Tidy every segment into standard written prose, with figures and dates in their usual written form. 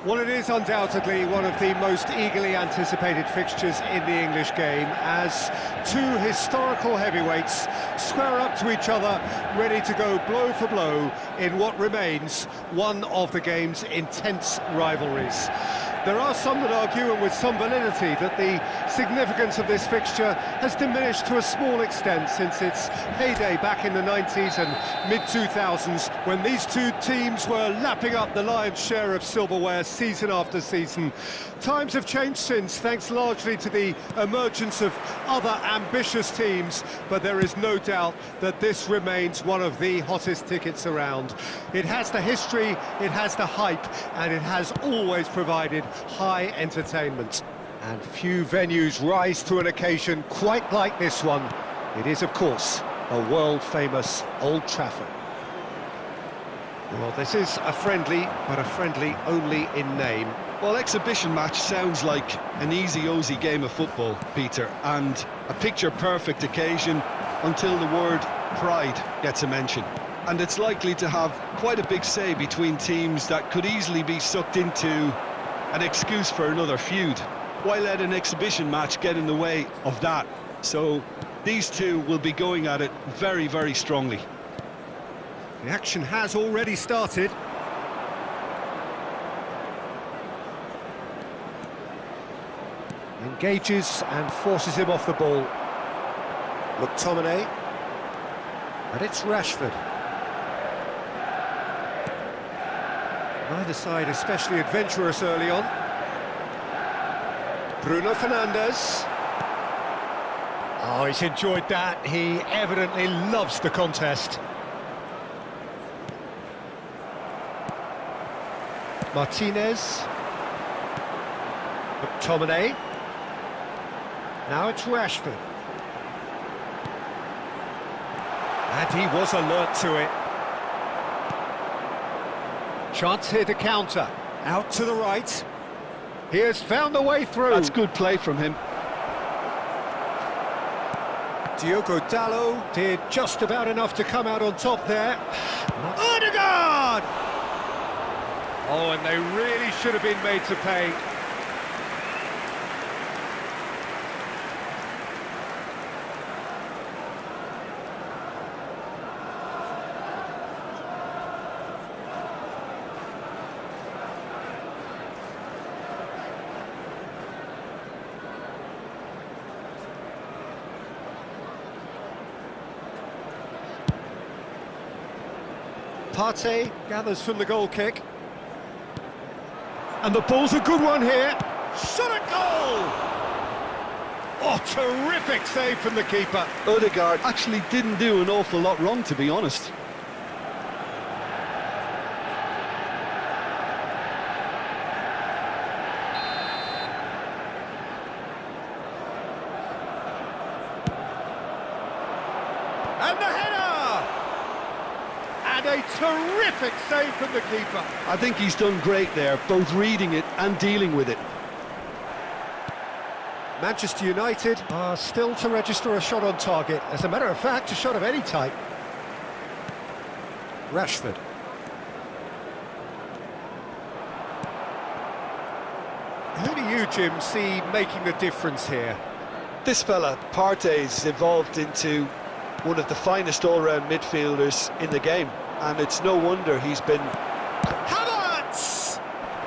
Well, it is undoubtedly one of the most eagerly anticipated fixtures in the English game, as two historical heavyweights square up to each other, ready to go blow for blow in what remains one of the game's intense rivalries. There are some that argue, and with some validity, that the significance of this fixture has diminished to a small extent since its heyday back in the 90s and mid-2000s, when these two teams were lapping up the lion's share of silverware season after season. Times have changed since, thanks largely to the emergence of other ambitious teams, but there is no doubt that this remains one of the hottest tickets around. It has the history, it has the hype, and it has always provided high entertainment. And few venues rise to an occasion quite like this one. It is, of course, a world-famous Old Trafford. Well, this is a friendly, but a friendly only in name. Well, exhibition match sounds like an easy-ozy game of football, Peter, and a picture-perfect occasion until the word pride gets a mention. And it's likely to have quite a big say between teams that could easily be sucked into an excuse for another feud. Why let an exhibition match get in the way of that? So these two will be going at it very, very strongly. The action has already started. Engages and forces him off the ball. McTominay. And it's Rashford. Neither side especially adventurous early on. Bruno Fernandes. Oh, he's enjoyed that. He evidently loves the contest. Martinez. McTominay. Now it's Rashford. And he was alert to it. Chance here to counter. Out to the right. He has found a way through. That's good play from him. Diogo Dalot did just about enough to come out on top there. Odegaard! Oh, and they really should have been made to pay. Partey gathers from the goal kick. And the ball's a good one here. Shot at goal! Oh, terrific save from the keeper. Odegaard actually didn't do an awful lot wrong, to be honest. And the header! And a terrific save from the keeper. I think he's done great there, both reading it and dealing with it. Manchester United are still to register a shot on target. As a matter of fact, a shot of any type. Rashford. Who do you, Jim, see making the difference here? This fella, Partey's evolved into one of the finest all-round midfielders in the game, and it's no wonder he's been... Havertz!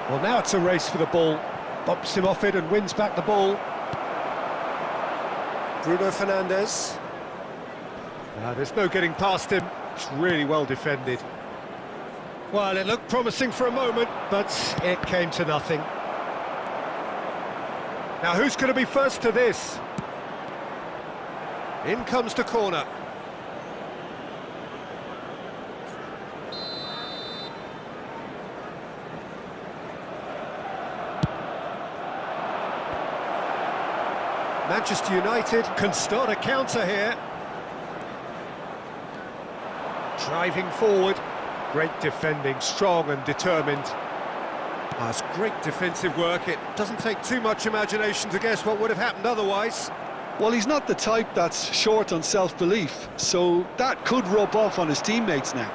Well, now it's a race for the ball. Bumps him off it and wins back the ball. Bruno Fernandes. There's no getting past him. It's really well defended. Well, it looked promising for a moment, but it came to nothing. Now, who's going to be first to this? In comes the corner. Manchester United can start a counter here. Driving forward. Great defending, strong and determined. That's great defensive work. It doesn't take too much imagination to guess what would have happened otherwise. Well, he's not the type that's short on self-belief, so that could rub off on his teammates now.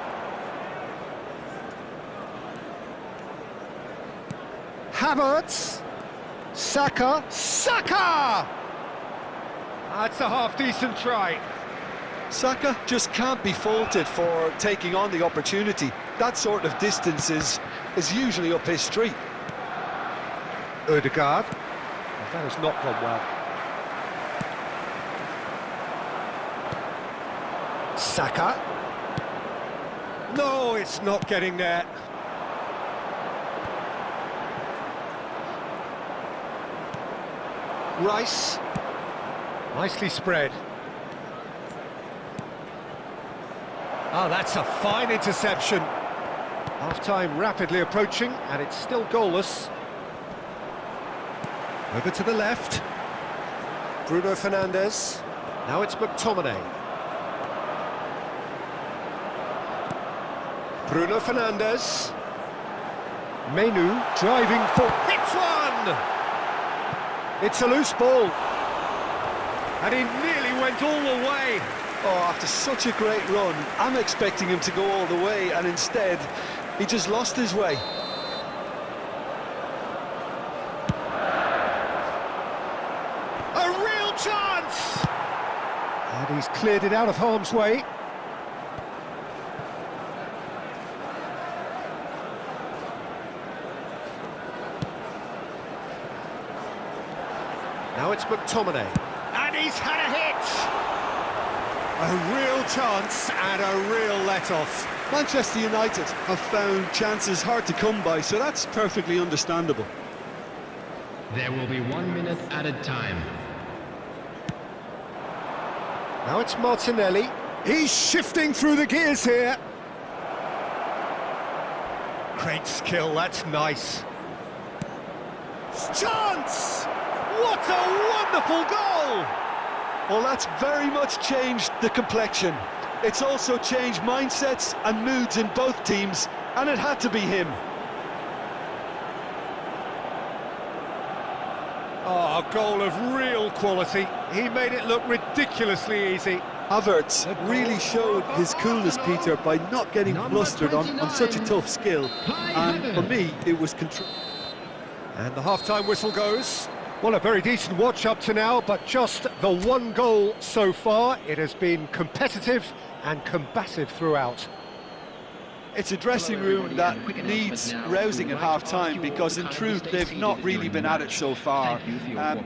Havertz. Saka. Saka! That's a half-decent try. Saka just can't be faulted for taking on the opportunity. That sort of distance is usually up his street. Odegaard. That has not gone well. Saka. No, it's not getting there. Rice. Nicely spread. Oh, that's a fine interception. Half-time rapidly approaching, and it's still goalless. Over to the left. Bruno Fernandes. Now it's McTominay. Bruno Fernandes. Menu driving for... Hits one! It's a loose ball. And he nearly went all the way. Oh, after such a great run, I'm expecting him to go all the way, and instead, he just lost his way. A real chance! And he's cleared it out of harm's way. Now it's McTominay. And he's had a hit! A real chance and a real let-off. Manchester United have found chances hard to come by, so that's perfectly understandable. There will be 1 minute added time. Now it's Martinelli. He's shifting through the gears here. Great skill, that's nice. Chance! What a wonderful goal! Well, that's very much changed the complexion. It's also changed mindsets and moods in both teams, and it had to be him. Oh, a goal of real quality. He made it look ridiculously easy. Havertz really showed his coolness, Peter, by not getting flustered on such a tough skill. And for me, it was control. And the half-time whistle goes. Well, a very decent watch up to now, but just the one goal so far. It has been competitive and combative throughout. It's a dressing room that needs rousing at half-time, because in truth they've not really been at it so far.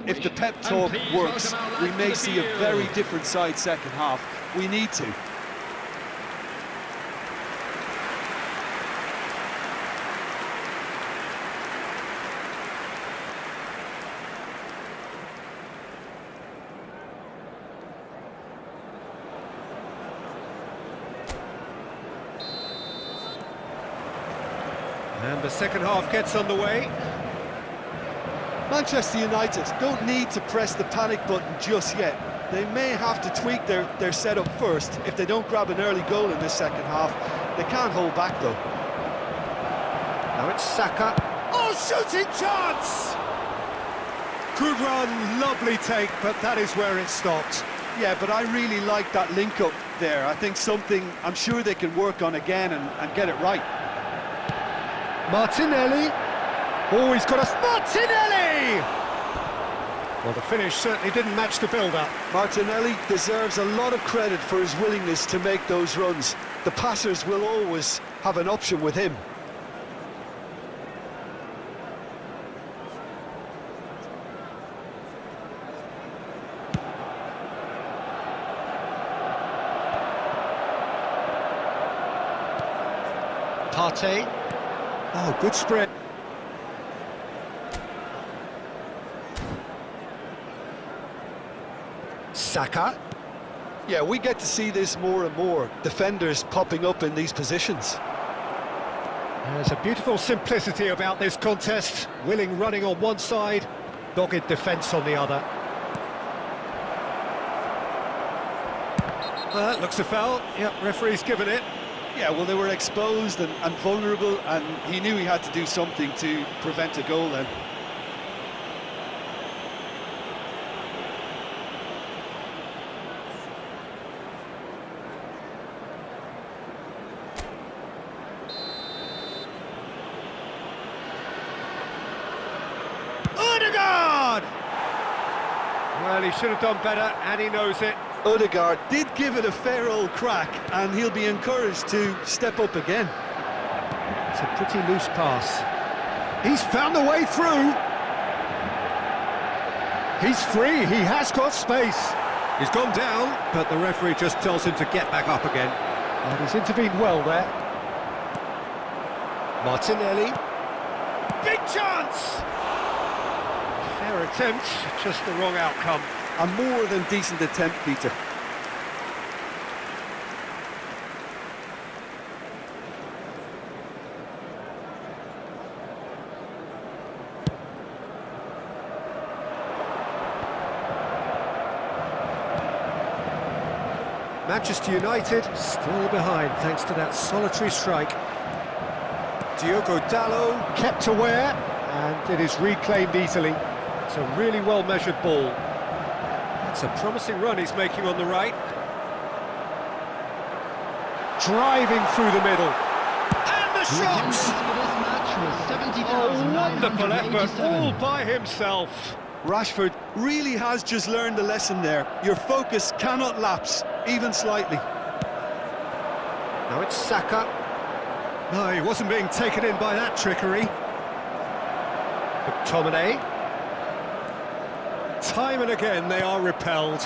If the pep talk works, we may see a very different side second half. We need to. And the second half gets underway. Manchester United don't need to press the panic button just yet. They may have to tweak their setup first. If they don't grab an early goal in this second half, they can't hold back though. Now it's Saka. Oh, shooting chance! Good run, lovely take, but that is where it stopped. Yeah, but I really like that link-up there. I think something I'm sure they can work on again and get it right. Martinelli. Oh, he's got a... Martinelli! Well, the finish certainly didn't match the build-up. Martinelli deserves a lot of credit for his willingness to make those runs. The passers will always have an option with him. Partey. Oh, good spread. Saka. Yeah, we get to see this more and more. Defenders popping up in these positions. There's a beautiful simplicity about this contest. Willing running on one side, dogged defence on the other. Looks a foul. Yep, referee's given it. Yeah, well, they were exposed and vulnerable, and he knew he had to do something to prevent a goal then. Well, he should have done better, and he knows it. Odegaard did give it a fair old crack, and he'll be encouraged to step up again. It's a pretty loose pass. He's found the way through. He's free, he has got space. He's gone down, but the referee just tells him to get back up again. And he's intervened well there. Martinelli. Big chance! Fair attempt, just the wrong outcome. A more than decent attempt, Peter. Manchester United still behind thanks to that solitary strike. Diogo Dalot kept aware, and it is reclaimed easily. It's a really well-measured ball. It's a promising run he's making on the right. Driving through the middle. And the shot! Oh, wonderful effort, all by himself. Rashford really has just learned a lesson there. Your focus cannot lapse, even slightly. Now it's Saka. No, he wasn't being taken in by that trickery. McTominay. Time and again they are repelled.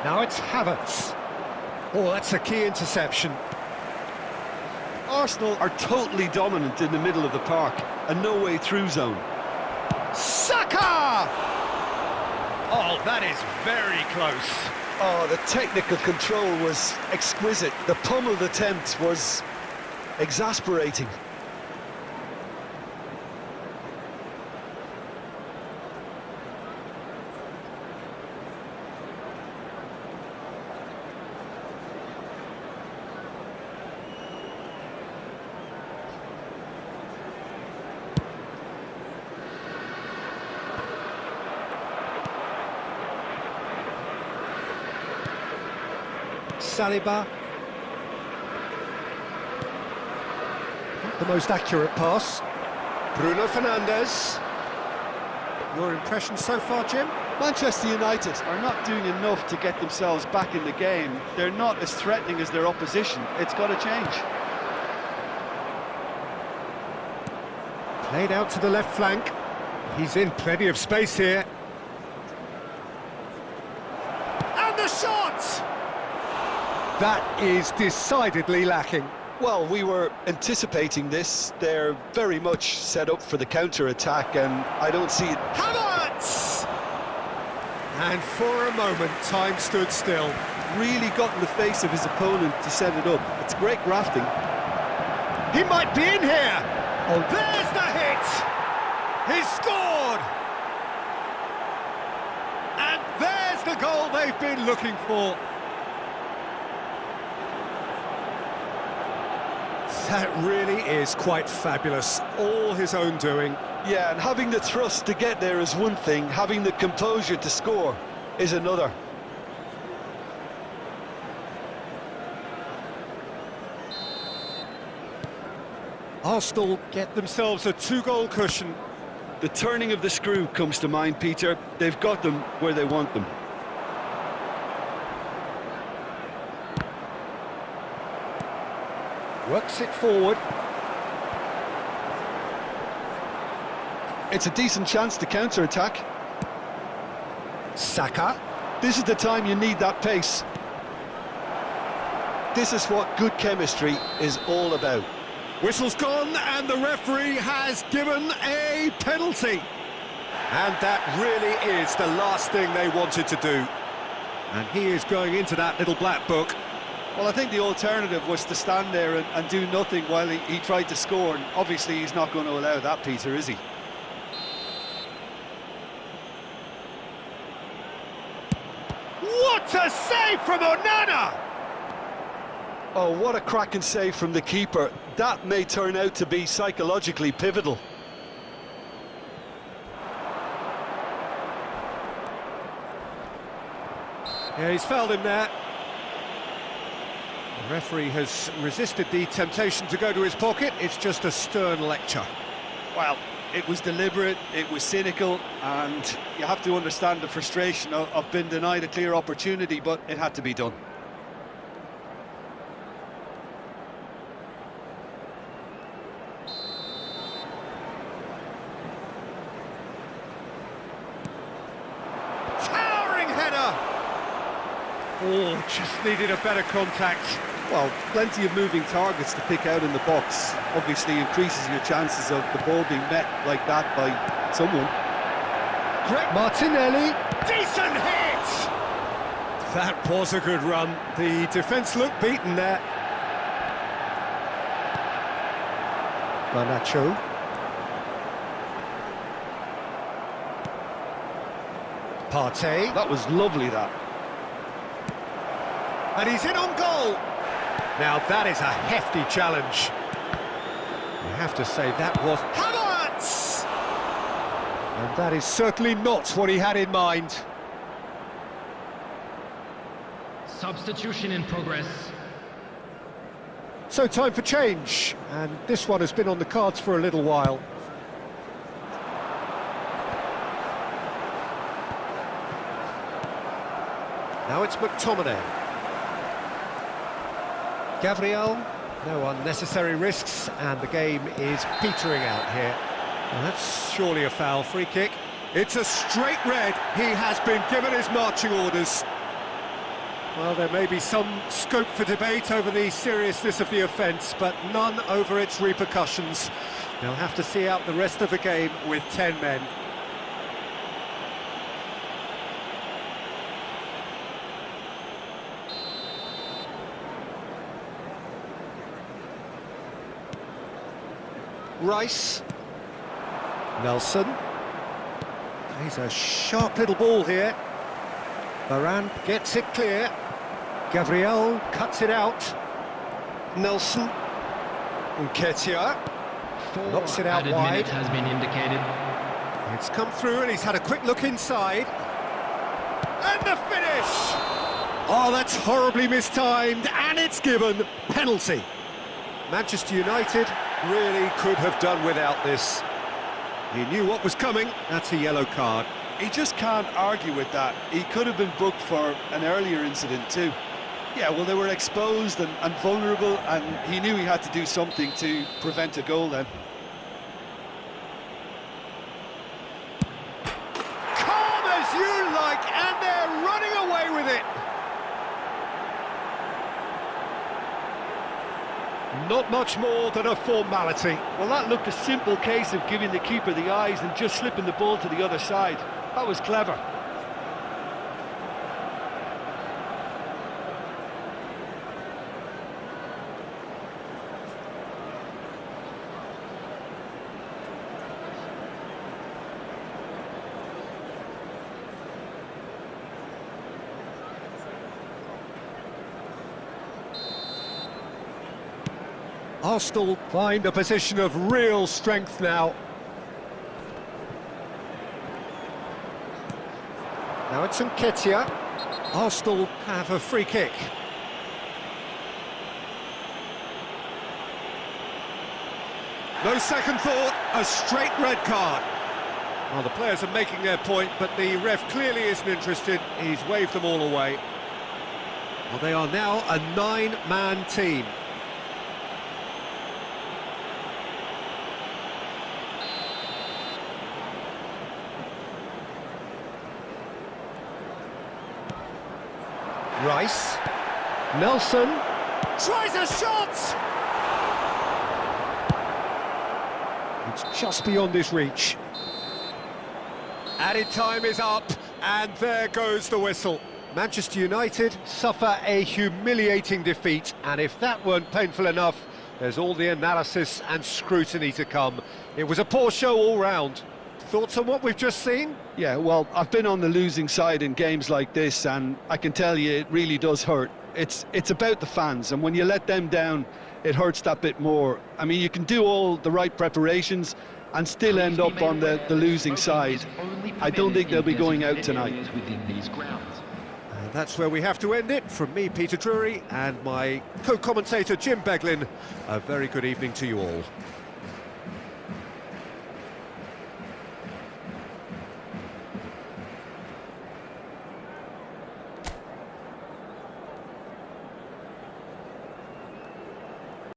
Now it's Havertz. Oh, that's a key interception. Arsenal are totally dominant in the middle of the park, a no-way-through zone. Saka! Oh, that is very close. Oh, the technical control was exquisite. The pummeled attempt was exasperating. Saliba. Not the most accurate pass. Bruno Fernandes. Your impression so far, Jim? Manchester United are not doing enough to get themselves back in the game. They're not as threatening as their opposition. It's got to change. Played out to the left flank. He's in plenty of space here. And the shot! That is decidedly lacking. Well, we were anticipating this. They're very much set up for the counter-attack, and I don't see it. Havertz! And for a moment, time stood still. Really got in the face of his opponent to set it up. It's great grafting. He might be in here! Oh, there's the hit! He's scored! And there's the goal they've been looking for. That really is quite fabulous, all his own doing. Yeah, and having the thrust to get there is one thing, having the composure to score is another. Arsenal get themselves a two-goal cushion. The turning of the screw comes to mind, Peter. They've got them where they want them. Works it forward. It's a decent chance to counter-attack. Saka. This is the time you need that pace. This is what good chemistry is all about. Whistle's gone, and the referee has given a penalty. And that really is the last thing they wanted to do. And he is going into that little black book. Well, I think the alternative was to stand there and do nothing while he tried to score, and obviously he's not going to allow that, Peter, is he? What a save from Onana! Oh, what a cracking save from the keeper. That may turn out to be psychologically pivotal. Yeah, he's fouled him there. The referee has resisted the temptation to go to his pocket. It's just a stern lecture. Well, It was deliberate, it was cynical, and you have to understand the frustration of being denied a clear opportunity, but it had to be done. Towering header! Oh, just needed a better contact. Well, plenty of moving targets to pick out in the box. Obviously increases your chances of the ball being met like that by someone. Great Martinelli, decent hit! That was a good run. The defence looked beaten there. Garnacho. Partey. That was lovely, that. And he's in on goal. Now that is a hefty challenge. You have to say that was Havertz! And that is certainly not what he had in mind. Substitution in progress. So time for change, and this one has been on the cards for a little while. Now it's McTominay. Gabriel, no unnecessary risks, and the game is petering out here. Well, that's surely a foul. Free kick. It's a straight red. He has been given his marching orders. Well, there may be some scope for debate over the seriousness of the offence, but none over its repercussions. They'll have to see out the rest of the game with 10 men. Rice. Nelson. He's a sharp little ball here. Varane gets it clear. Gabriel cuts it out. Nelson. Nketiah knocks it out wide. Minute has been indicated. It's come through and he's had a quick look inside. And the finish! Oh, that's horribly mistimed, and it's given. Penalty. Manchester United really could have done without this. He knew what was coming. That's a yellow card. He just can't argue with that. He could have been booked for an earlier incident too. Yeah, well, they were exposed and vulnerable, and he knew he had to do something to prevent a goal then. Calm as you like, and they're running away with it. Not much more than a formality. Well, that looked a simple case of giving the keeper the eyes and just slipping the ball to the other side. That was clever. Arsenal find a position of real strength now. Now it's Nketiah. Arsenal have a free kick. No second thought, a straight red card. Well, the players are making their point, but the ref clearly isn't interested. He's waved them all away. Well, they are now a 9-man team. Rice. Nelson tries a shot! It's just beyond his reach. Added time is up, and there goes the whistle. Manchester United suffer a humiliating defeat, and if that weren't painful enough, there's all the analysis and scrutiny to come. It was a poor show all round. Thoughts on what we've just seen? Yeah, well, I've been on the losing side in games like this, and I can tell you it really does hurt. It's about the fans, and when you let them down, it hurts that bit more. I mean, you can do all the right preparations and still end up on the losing side. I don't think they'll be going out tonight. And that's where we have to end it. From me, Peter Drury, and my co-commentator, Jim Beglin, a very good evening to you all.